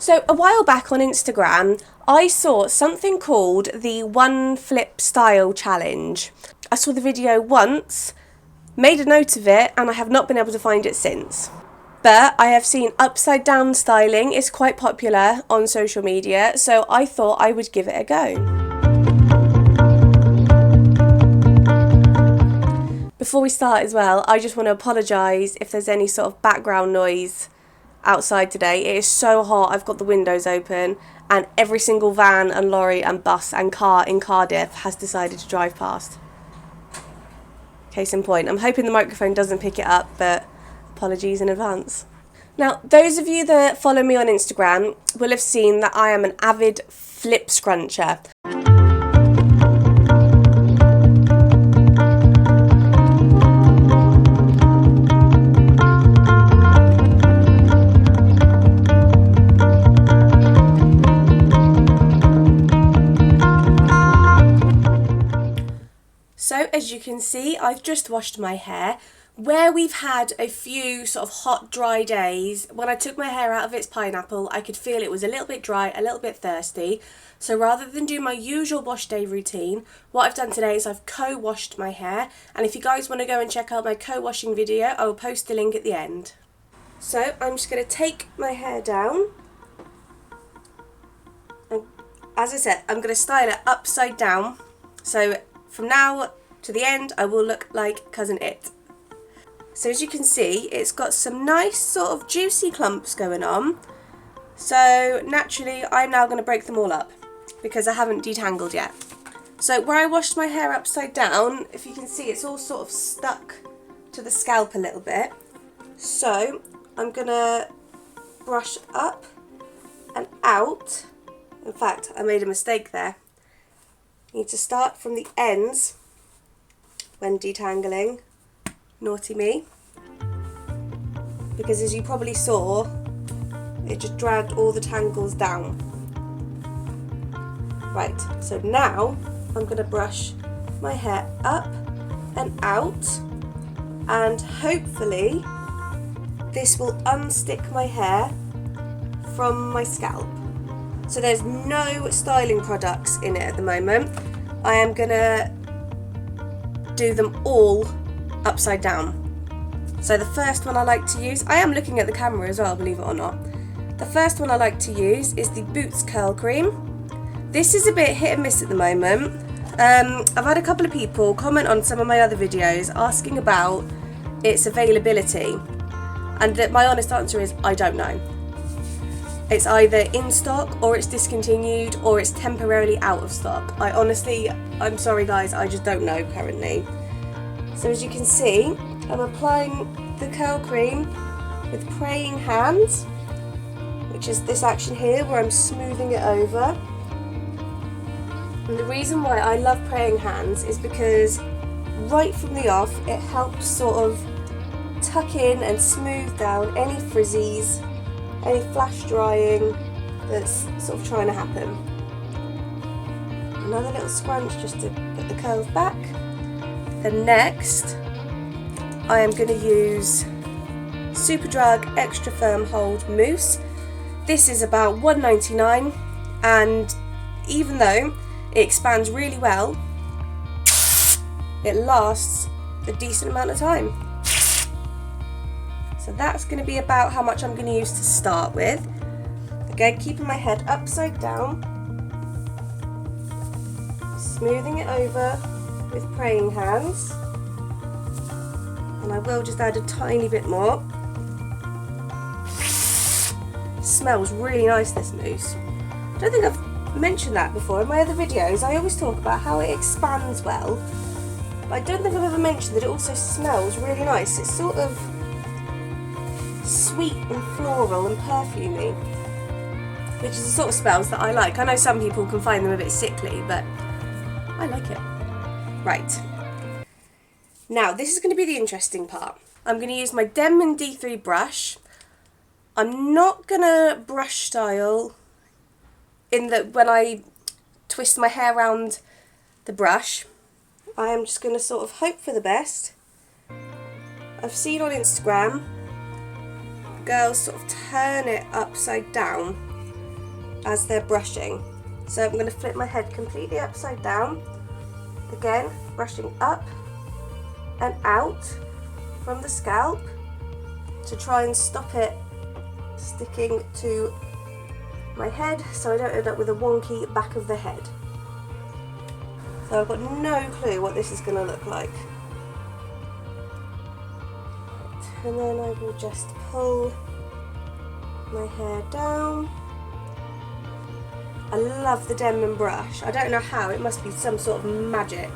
So a while back on Instagram, I saw something called the One Flip Style Challenge. I saw the video once, made a note of it, and I have not been able to find it since. But I have seen upside down styling is quite popular on social media, so I thought I would give it a go. Before we start as well, I just want to apologise if there's any sort of background noise outside today. It is so hot, I've got the windows open, and every single van and lorry and bus and car in Cardiff has decided to drive past. Case in point, I'm hoping the microphone doesn't pick it up, but apologies in advance. Now, those of you that follow me on Instagram will have seen that I am an avid flip scruncher. So as you can see, I've just washed my hair. Where we've had a few sort of hot, dry days, when I took my hair out of its pineapple, I could feel it was a little bit dry, a little bit thirsty. So rather than do my usual wash day routine, what I've done today is I've co-washed my hair. And if you guys want to go and check out my co-washing video, I will post the link at the end. So I'm just going to take my hair down. And as I said, I'm going to style it upside down. So from now to the end, I will look like Cousin It. So as you can see, it's got some nice sort of juicy clumps going on. So naturally, I'm now going to break them all up because I haven't detangled yet. So where I washed my hair upside down, if you can see, it's all sort of stuck to the scalp a little bit. So I'm going to brush up and out. In fact, I made a mistake there. You need to start from the ends when detangling. Naughty me. Because as you probably saw, it just dragged all the tangles down. Right, so now I'm going to brush my hair up and out, and hopefully this will unstick my hair from my scalp. So there's no styling products in it at the moment. I am going to do them all upside down. So the first one I like to use, I am looking at the camera as well, believe it or not. The first one I like to use is the Boots Curl Cream. This is a bit hit and miss at the moment. I've had a couple of people comment on some of my other videos asking about its availability, and my honest answer is I don't know. It's either in stock or it's discontinued or it's temporarily out of stock. I'm sorry guys, I just don't know currently. So as you can see, I'm applying the curl cream with praying hands, which is this action here where I'm smoothing it over. And the reason why I love praying hands is because right from the off it helps sort of tuck in and smooth down any frizzies, any flash drying that's sort of trying to happen. Another little scrunch just to put the curls back. Then next, I am going to use Superdrug Extra Firm Hold Mousse. This is about £1.99, and even though it expands really well, it lasts a decent amount of time. So that's going to be about how much I'm going to use to start with. Again, keeping my head upside down, smoothing it over with praying hands, and I will just add a tiny bit more. Smells really nice, this mousse. I don't think I've mentioned that before in my other videos. I always talk about how it expands well, but I don't think I've ever mentioned that it also smells really nice. It's sort of sweet and floral and perfumey, which is the sort of smells that I like. I know some people can find them a bit sickly, but I like it. Right, now this is going to be the interesting part. I'm going to use my Denman D3 brush. I'm not going to brush style in that when I twist my hair around the brush. I am just going to sort of hope for the best. I've seen on Instagram girls sort of turn it upside down as they're brushing. So I'm going to flip my head completely upside down, again brushing up and out from the scalp to try and stop it sticking to my head so I don't end up with a wonky back of the head. So I've got no clue what this is going to look like. And then I will just pull my hair down. I love the Denman brush. I don't know how, it must be some sort of magic,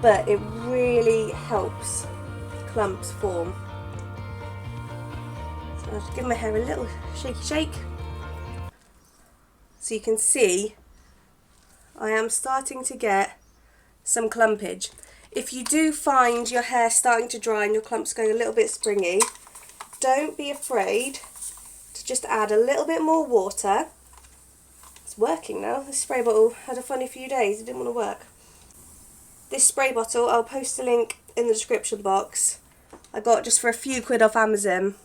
but it really helps clumps form. So I'll just give my hair a little shaky shake. So you can see I am starting to get some clumpage. If you do find your hair starting to dry and your clumps going a little bit springy, don't be afraid to just add a little bit more water. It's working now. This spray bottle had a funny few days, it didn't want to work. This spray bottle, I'll post a link in the description box. I got just for a few quid off Amazon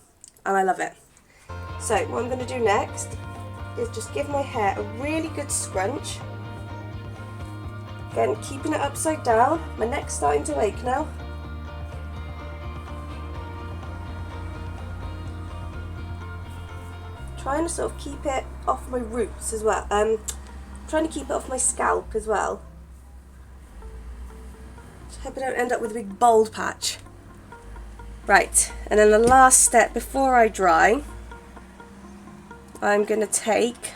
and I love it. So what I'm going to do next is just give my hair a really good scrunch. Again, keeping it upside down. My neck's starting to ache now. Trying to sort of keep it off my roots as well. Trying to keep it off my scalp as well. Just hope I don't end up with a big bald patch. Right, and then the last step before I dry, I'm going to take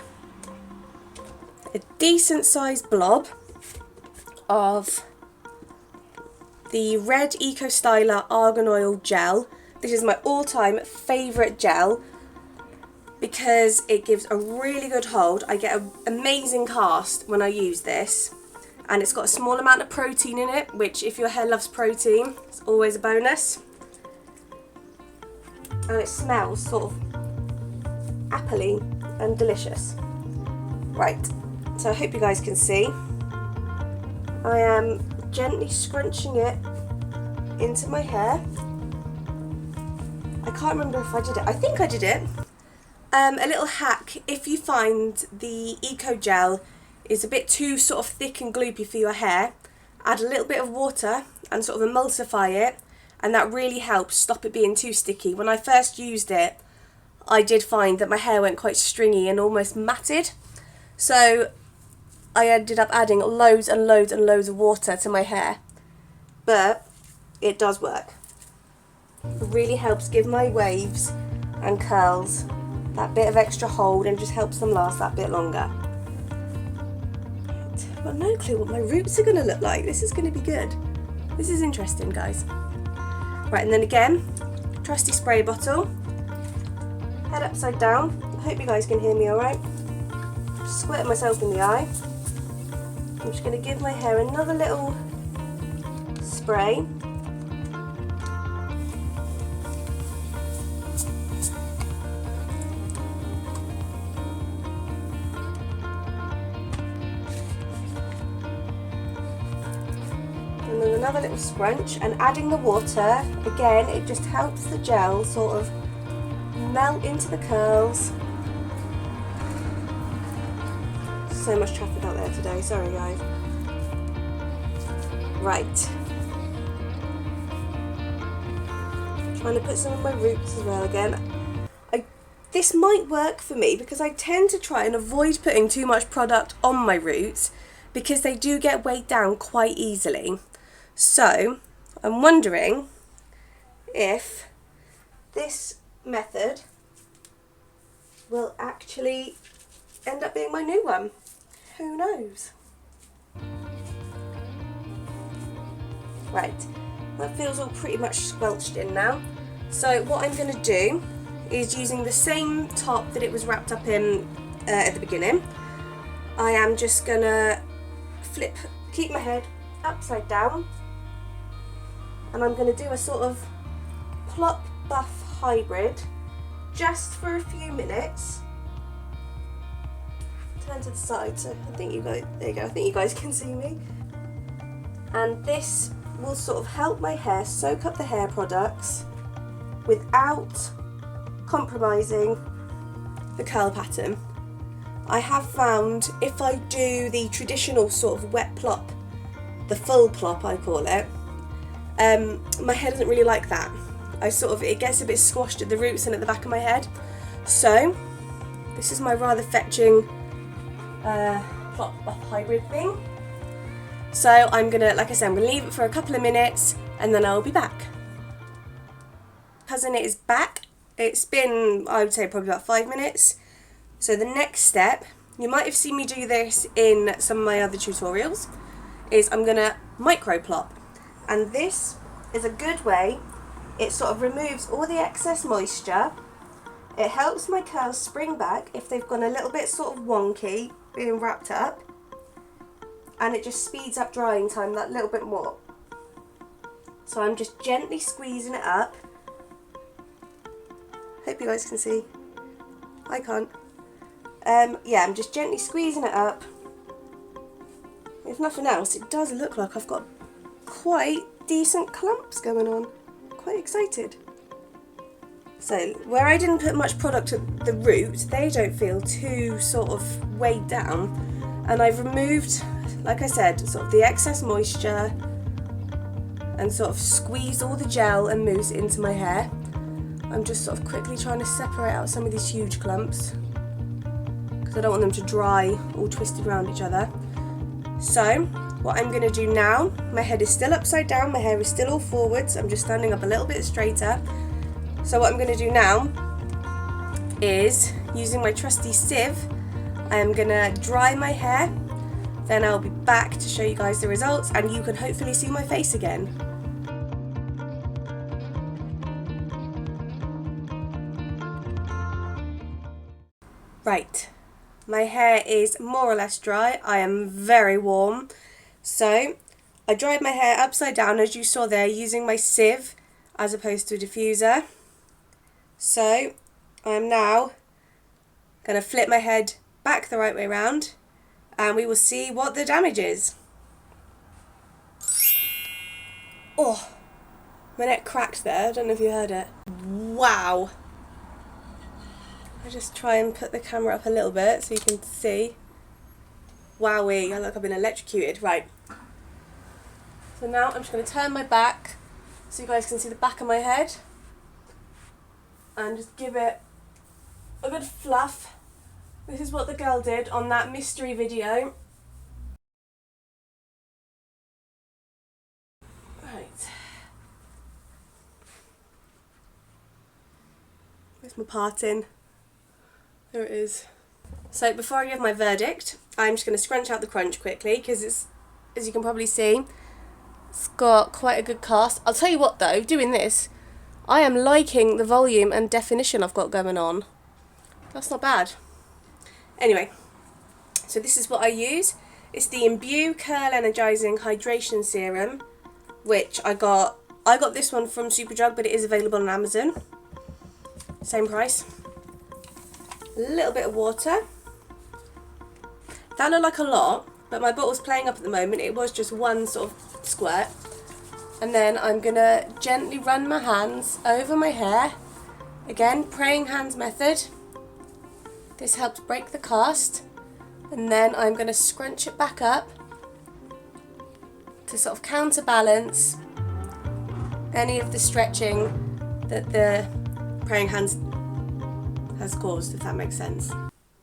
a decent sized blob of the red Eco Styler Argan Oil Gel. This is my all-time favourite gel because it gives a really good hold. I get an amazing cast when I use this, and it's got a small amount of protein in it, which if your hair loves protein, it's always a bonus. And it smells sort of appley and delicious. Right, so I hope you guys can see. I am gently scrunching it into my hair. I can't remember if I did it. I think I did it. A little hack, if you find the Eco Gel is a bit too sort of thick and gloopy for your hair, add a little bit of water and sort of emulsify it, and that really helps stop it being too sticky. When I first used it, I did find that my hair went quite stringy and almost matted. So I ended up adding loads and loads and loads of water to my hair. But it does work. It really helps give my waves and curls that bit of extra hold and just helps them last that bit longer. I've got no clue what my roots are going to look like. This is going to be good. This is interesting, guys. Right, and then again, trusty spray bottle. Head upside down. I hope you guys can hear me alright. Just squirting myself in the eye. I'm just going to give my hair another little spray. And then another little scrunch, and adding the water, again, it just helps the gel sort of melt into the curls. So much traffic out there today, sorry guys. Right. Trying to put some of my roots as well again. This might work for me because I tend to try and avoid putting too much product on my roots because they do get weighed down quite easily. So I'm wondering if this method will actually end up being my new one. Who knows? Right, that feels all pretty much squelched in now. So what I'm going to do is, using the same top that it was wrapped up in at the beginning, I am just going to keep my head upside down, and I'm going to do a sort of plop buff hybrid just for a few minutes. Turn to the side so I think you guys, there you go, I think you guys can see me. And this will sort of help my hair soak up the hair products without compromising the curl pattern. I have found if I do the traditional sort of wet plop, the full plop I call it, my hair doesn't really like that. It gets a bit squashed at the roots and at the back of my head. So this is my rather fetching plop hybrid thing. So I'm gonna, like I said, I'm gonna leave it for a couple of minutes and then I'll be back. Cousin is back. It's been, I would say, probably about 5 minutes. So the next step, you might have seen me do this in some of my other tutorials, is I'm gonna micro plop. And this is a good way. It sort of removes all the excess moisture. It helps my curls spring back if they've gone a little bit sort of wonky, being wrapped up. And it just speeds up drying time that little bit more. So I'm just gently squeezing it up. Hope you guys can see. I can't. Yeah, I'm just gently squeezing it up. If nothing else, it does look like I've got quite decent clumps going on. Quite excited. So where I didn't put much product at the root, they don't feel too sort of weighed down, and I've removed, like I said, sort of the excess moisture and sort of squeezed all the gel and mousse into my hair. I'm just sort of quickly trying to separate out some of these huge clumps because I don't want them to dry all twisted around each other. So what I'm going to do now, my head is still upside down, my hair is still all forwards, I'm just standing up a little bit straighter. So what I'm going to do now is, using my trusty sieve, I am going to dry my hair, then I'll be back to show you guys the results and you can hopefully see my face again. Right, my hair is more or less dry. I am very warm. So I dried my hair upside down, as you saw there, using my sieve as opposed to a diffuser. So I'm now going to flip my head back the right way around and we will see what the damage is. Oh, my neck cracked there. I don't know if you heard it. Wow. I'll just try and put the camera up a little bit so you can see. Wowee, I look like I've been electrocuted. Right. So now I'm just going to turn my back so you guys can see the back of my head. And just give it a good fluff. This is what the girl did on that mystery video. Right. There's my parting. There it is. So before I give my verdict, I'm just going to scrunch out the crunch quickly because it's, as you can probably see, it's got quite a good cast. I'll tell you what though, doing this, I am liking the volume and definition I've got going on. That's not bad. Anyway, so this is what I use. It's the Imbue Curl Energizing Hydration Serum, which I got this one from Superdrug, but it is available on Amazon. Same price. A little bit of water. That looked like a lot, but my bottle's playing up at the moment. It was just one sort of squirt. And then I'm going to gently run my hands over my hair. Again, praying hands method. This helps break the cast. And then I'm going to scrunch it back up to sort of counterbalance any of the stretching that the praying hands has caused, if that makes sense.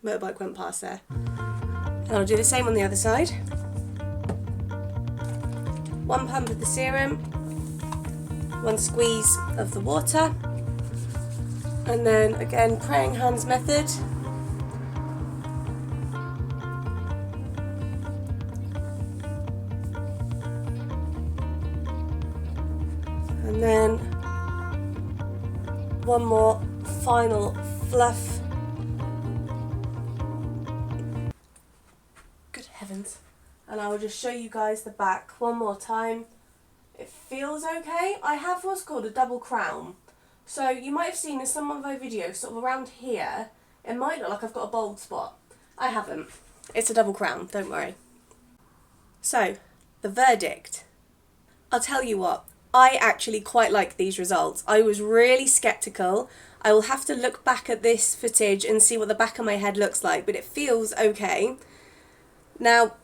Motorbike went past there. And I'll do the same on the other side. 1 pump of the serum, 1 squeeze of the water, and then again praying hands method. And then 1 more final fluff. Good heavens. And I will just show you guys the back one more time. It feels okay. I have what's called a double crown. So you might have seen in some of my videos, sort of around here, it might look like I've got a bald spot. I haven't. It's a double crown, don't worry. So, the verdict. I'll tell you what, I actually quite like these results. I was really sceptical. I will have to look back at this footage and see what the back of my head looks like, but it feels okay. Now,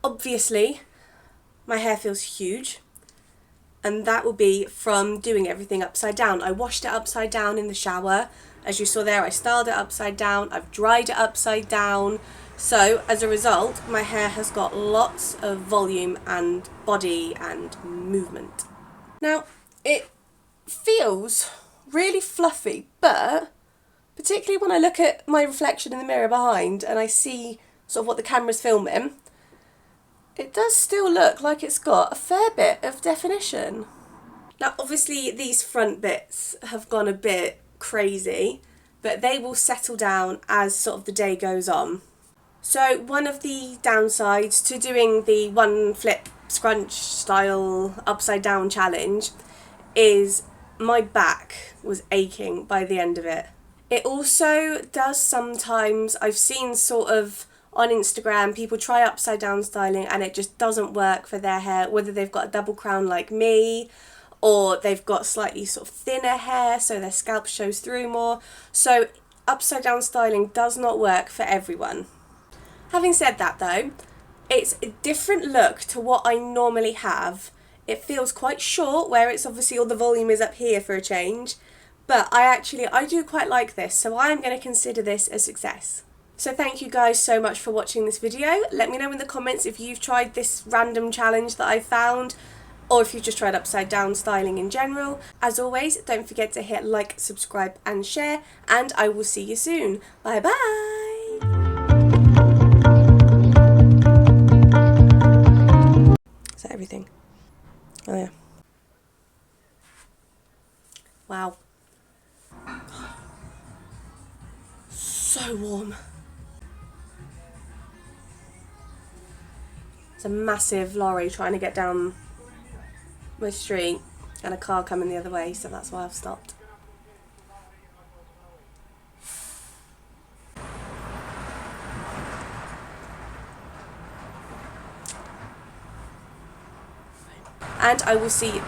obviously, my hair feels huge, and that will be from doing everything upside down. I washed it upside down in the shower. As you saw there, I styled it upside down. I've dried it upside down. So, as a result, my hair has got lots of volume and body and movement. Now, it feels really fluffy, but particularly when I look at my reflection in the mirror behind and I see sort of what the camera's filming, it does still look like it's got a fair bit of definition. Now obviously these front bits have gone a bit crazy, but they will settle down as sort of the day goes on. So one of the downsides to doing the one flip scrunch style upside down challenge is my back was aching by the end of it. It also does sometimes, I've seen sort of on Instagram, people try upside down styling and it just doesn't work for their hair, whether they've got a double crown like me or they've got slightly sort of thinner hair so their scalp shows through more. So upside down styling does not work for everyone. Having said that though, it's a different look to what I normally have. It feels quite short where it's obviously all the volume is up here for a change, but I do quite like this, so I'm going to consider this a success. So thank you guys so much for watching this video. Let me know in the comments if you've tried this random challenge that I found, or if you've just tried upside down styling in general. As always, don't forget to hit like, subscribe and share, and I will see you soon. Bye bye! Is that everything? Oh yeah. Wow. So warm. It's a massive lorry trying to get down my street and a car coming the other way, so that's why I've stopped. And I will see you.